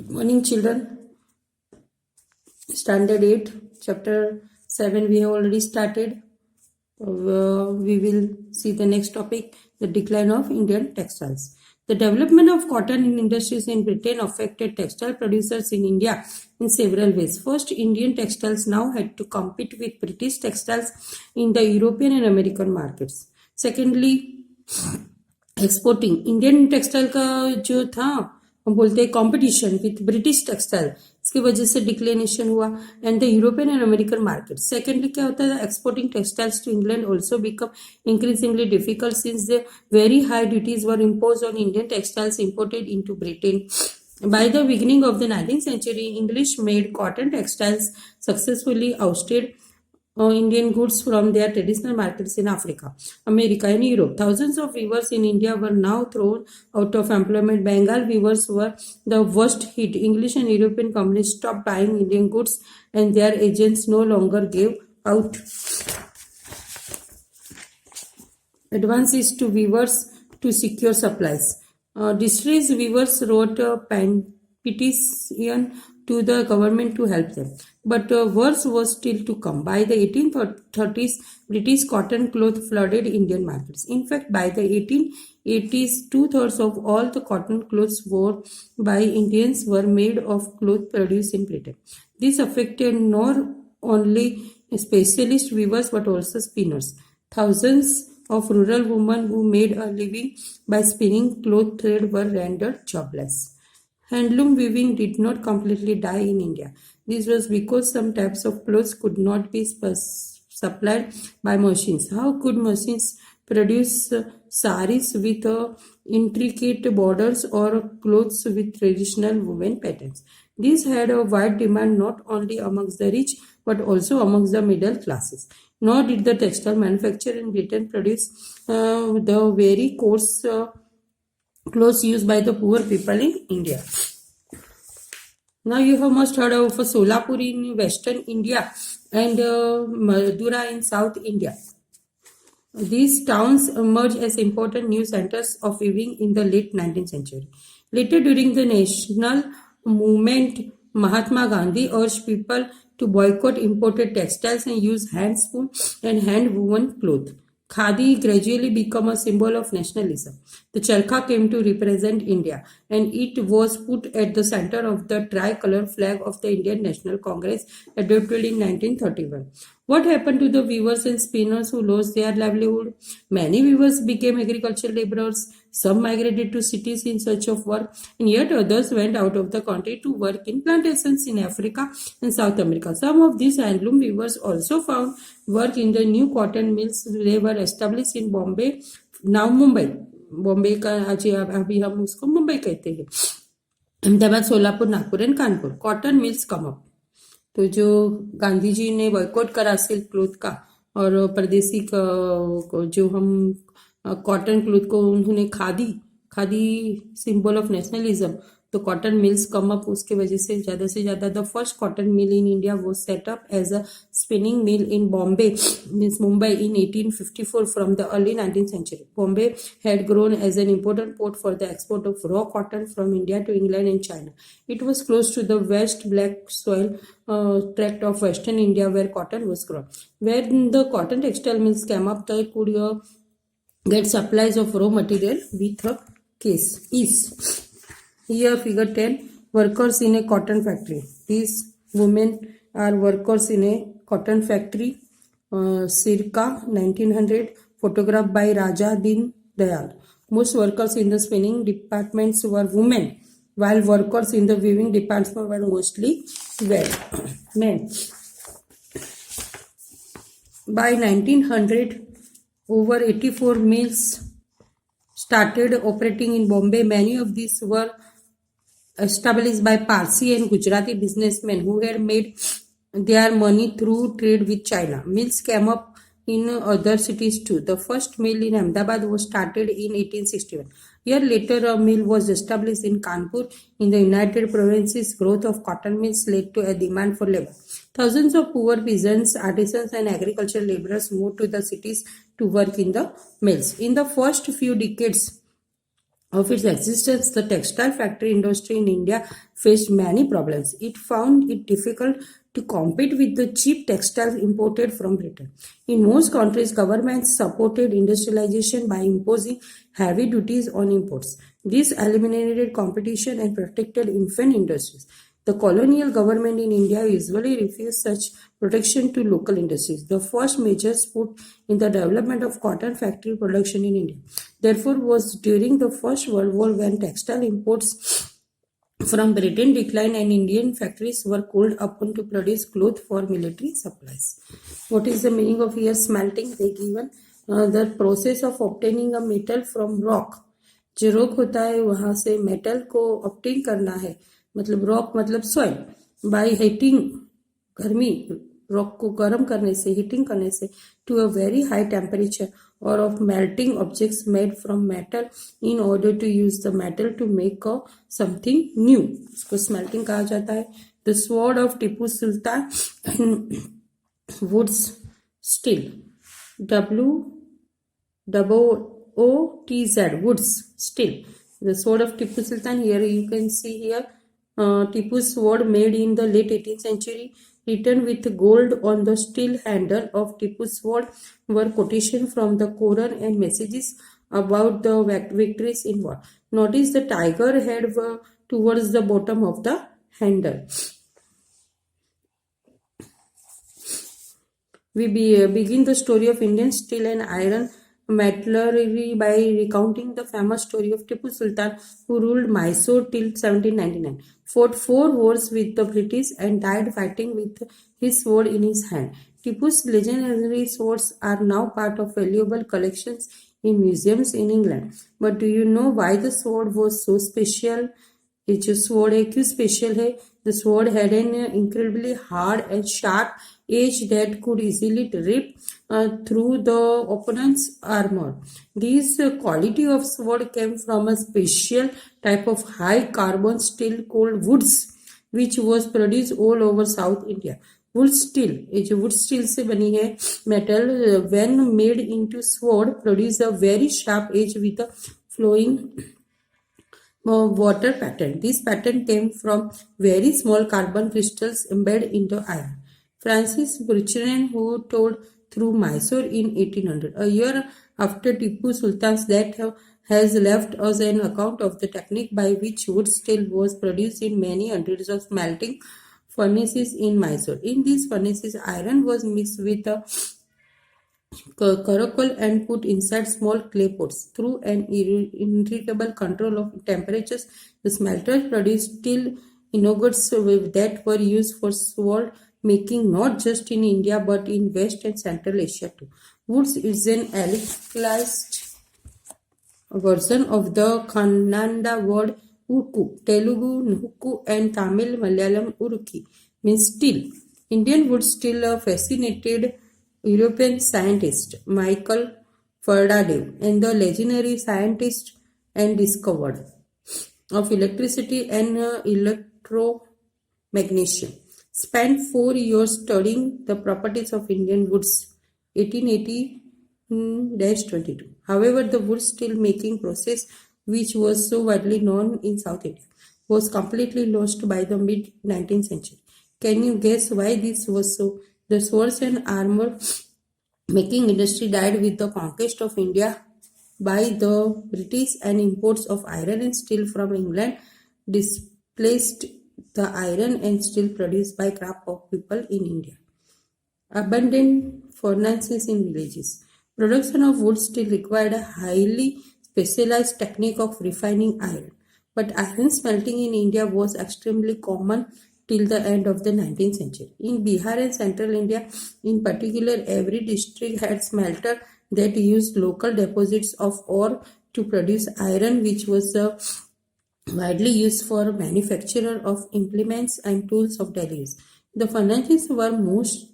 Good morning, children. Standard 8, Chapter 7, we have already started. We will see the next topic, the decline of Indian textiles. The development of cotton industries in Britain affected textile producers in India in several ways. First, Indian textiles now had to compete with British textiles in the European and American markets. Secondly, exporting Indian textile का जो था हम बोलते हैं competition with British textile, इसकी वजह से declination हुआ and the European and American market. Secondly क्या होता है, exporting textiles to England also become increasingly difficult since the very high duties were impose on Indian textiles imported into Britain. By the beginning of the 19th century, English-made cotton textiles successfully ousted Indian goods from their traditional markets in Africa, America, and Europe. Thousands of weavers in India were now thrown out of employment. Bengal weavers were the worst hit. English and European companies stopped buying Indian goods, and their agents no longer gave out advances to weavers to secure supplies. Distressed weavers wrote a petition to the government to help them. But worse was still to come. By the 1830s, British cotton cloth flooded Indian markets. In fact, by the 1880s, 2/3 of all the cotton clothes worn by Indians were made of cloth produced in Britain. This affected not only specialist weavers but also spinners. Thousands of rural women who made a living by spinning cloth thread were rendered jobless. Handloom weaving did not completely die in India. This was because some types of clothes could not be supplied by machines. How could machines produce saris with intricate borders or clothes with traditional woven patterns? These had a wide demand not only amongst the rich but also amongst the middle classes. Nor did the textile manufacturer in Britain produce the very coarse clothes used by the poor people in India. Now you have must heard of Solapur in western India and Madura in South India. These towns emerged as important new centers of weaving in the late 19th century. Later, during the national movement, Mahatma Gandhi urged people to boycott imported textiles and use hand spun and hand woven cloth. Khadi gradually became a symbol of nationalism. The charkha came to represent India, and it was put at the center of the tricolour flag of the Indian National Congress, adopted in 1931. What happened to the weavers and spinners who lost their livelihood? Many weavers became agricultural laborers. Some migrated to cities in search of work, and yet others went out of the country to work in plantations in Africa and South America. Some of these handloom weavers also found work in the new cotton mills. They were established in Bombay, now Mumbai. Bombay का आज अभी हम उसको मुंबई कहते हैं. Ahmedabad, Solapur, Nagpur and Kanpur. Cotton mills come up. तो जो गांधी जी ने बॉयकॉट करा सिल्क क्लोथ का और परदेसी का जो हम कॉटन क्लोथ को उन्होंने खादी सिंबल ऑफ नेशनलिज्म, तो कॉटन मिल्स कम अप. उसके वजह से ज़्यादा the first cotton mill in India वो set up as a spinning mill in Bombay, means Mumbai, in 1854 from the early 19th century. Bombay had grown as an important port for the export of raw cotton from India to England and China. It was close to the West Black soil tract of Western India where cotton was grown. When the cotton textile mills came up, they could get supplies of raw material with a ease. Here figure 10, workers in a cotton factory. These women are workers in a cotton factory, circa 1900, photographed by Raja Din Dayal. Most workers in the spinning departments were women, while workers in the weaving departments were mostly men. By 1900, over 84 mills started operating in Bombay. Many of these were established by Parsi and Gujarati businessmen who had made their money through trade with China. Mills came up in other cities too. The first mill in Ahmedabad was started in 1861. Year later, a mill was established in Kanpur in the United Provinces. Growth of cotton mills led to a demand for labor. Thousands of poor peasants, artisans, and agricultural laborers moved to the cities to work in the mills. In the first few decades of its existence, the textile factory industry in India faced many problems. It found it difficult to compete with the cheap textiles imported from Britain. In most countries, governments supported industrialization by imposing heavy duties on imports. This eliminated competition and protected infant industries. The colonial government in India usually refused such protection to local industries. The first measures put in the development of cotton factory production in India, therefore, was during the First World War when textile imports from Britain declined and Indian factories were called upon to produce cloth for military supplies. What is the meaning of here smelting? They given the process of obtaining a metal from rock. जो rock होता है वहां से metal को obtain करना है, मतलब rock मतलब सॉइल, बाय हीटिंग, गर्मी, रॉक को गर्म करने से, हीटिंग करने से, to a very high temperature, और of melting objects made from metal in order to use the metal to make a something new, उसको स्मेल्टिंग कहा जाता है. The sword of Tipu Sultan and woods steel, WOOTZ, woods, steel. The sword of Tipu Sultan, here you can see here, Tipu's sword made in the late 18th century, written with gold on the steel handle of Tipu's sword were quotations from the Quran and messages about the victories in war. Notice the tiger head towards the bottom of the handle. We begin the story of Indian steel and iron metallurgy by recounting the famous story of Tipu Sultan, who ruled Mysore till 1799, fought 4 wars with the British and died fighting with his sword in his hand. Tipu's legendary swords are now part of valuable collections in museums in England. But do you know why the sword was so special? ये जो sword है क्यों special है? The sword had an incredibly hard and sharp edge that could easily rip through the opponent's armor. This quality of sword came from a special type of high carbon steel called woods, which was produced all over South India. Wood steel, ये जो wood steel से बनी है metal, when made into sword, produce a very sharp edge with a flowing water pattern. This pattern came from very small carbon crystals embedded into iron. Francis Buchanan, who told through Mysore in 1800, a year after Tipu Sultan's death, has left us an account of the technique by which wood steel was produced in many hundreds of smelting furnaces in Mysore. In these furnaces, iron was mixed with a charcoal and put inside small clay pots. Through an irrevocable control of temperatures, the smelters produced steel ingots that were used for sword making not just in India but in West and Central Asia too. Woods is an Anglicized version of the Kannada word Urku, Telugu Nuku, and Tamil Malayalam Uruki, means steel. Indian wood steel fascinated European scientist Michael Faraday and the legendary scientist and discoverer of electricity and electromagnetism. Spent 4 years studying the properties of Indian woods, 1880-22. However, the wood steel making process, which was so widely known in South India, was completely lost by the mid-19th century. Can you guess why this was so? The swords and armor making industry died with the conquest of India by the British, and imports of iron and steel from England displaced the iron and steel produced by craft of people in India. Abundant furnaces in villages. Production of wood steel required a highly specialized technique of refining iron, but iron smelting in India was extremely common till the end of the 19th century. In Bihar and central India, in particular, every district had smelter that used local deposits of ore to produce iron, which was widely used for manufacture of implements and tools of daily use. The furnaces were most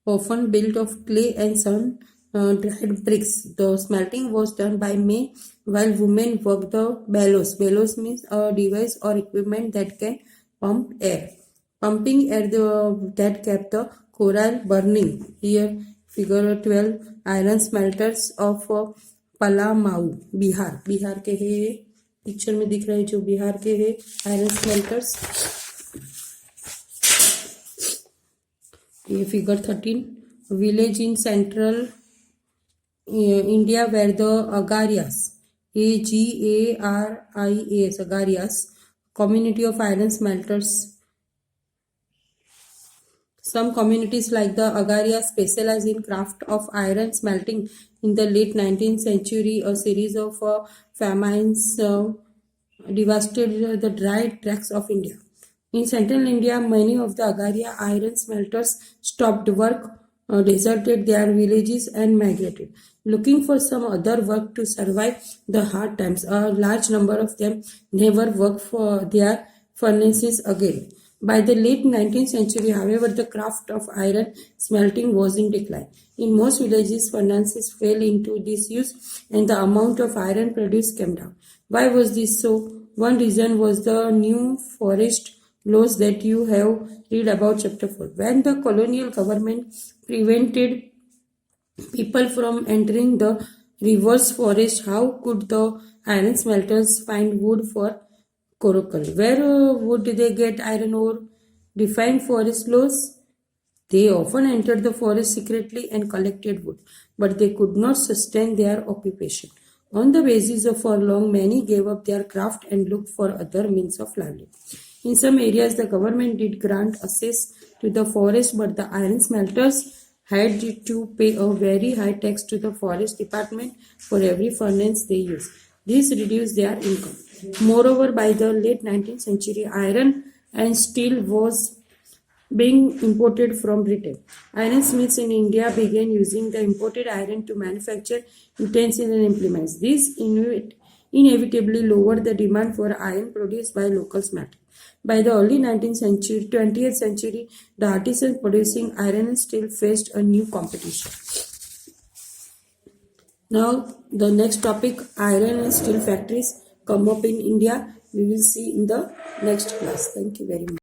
often built of clay and sun-dried bricks. The smelting was done by men, while women worked the bellows. Bellows means a device or equipment that can pump air. Pumping air that kept the coral burning. Here, figure 12, iron smelters of Palamau, Bihar. Bihar के है picture में दिख रहा है जो बिहार के है iron smelters. ये figure 13, village in central India where the Agarias, Agarias, Agarias, community of iron smelters. Some communities like the Agarias specialize in craft of iron smelting. In the late 19th century, a series of famines devastated the dry tracts of India. In central India, many of the Agaria iron smelters stopped work, deserted their villages and migrated, looking for some other work to survive the hard times. A large number of them never worked for their furnaces again. By the late 19th century, however, the craft of iron smelting was in decline. In most villages, furnaces fell into disuse and the amount of iron produced came down. Why was this so? One reason was the new forest laws that you have read about chapter 4. When the colonial government prevented people from entering the reverse forest, how could the iron smelters find wood for coracle? Where would they get iron ore? Define forest laws. They often entered the forest secretly and collected wood, but they could not sustain their occupation. On the basis of for long, many gave up their craft and looked for other means of livelihood. In some areas, the government did grant access to the forest, but the iron smelters had to pay a very high tax to the forest department for every furnace they used. This reduced their income. Moreover, by the late 19th century, iron and steel was being imported from Britain. Ironsmiths in India began using the imported iron to manufacture utensils and implements. This inevitably lowered the demand for iron produced by local smelters. By the early 20th century, the artisans producing iron and steel faced a new competition. Now, the next topic, iron and steel factories come up in India. We will see in the next class. Thank you very much.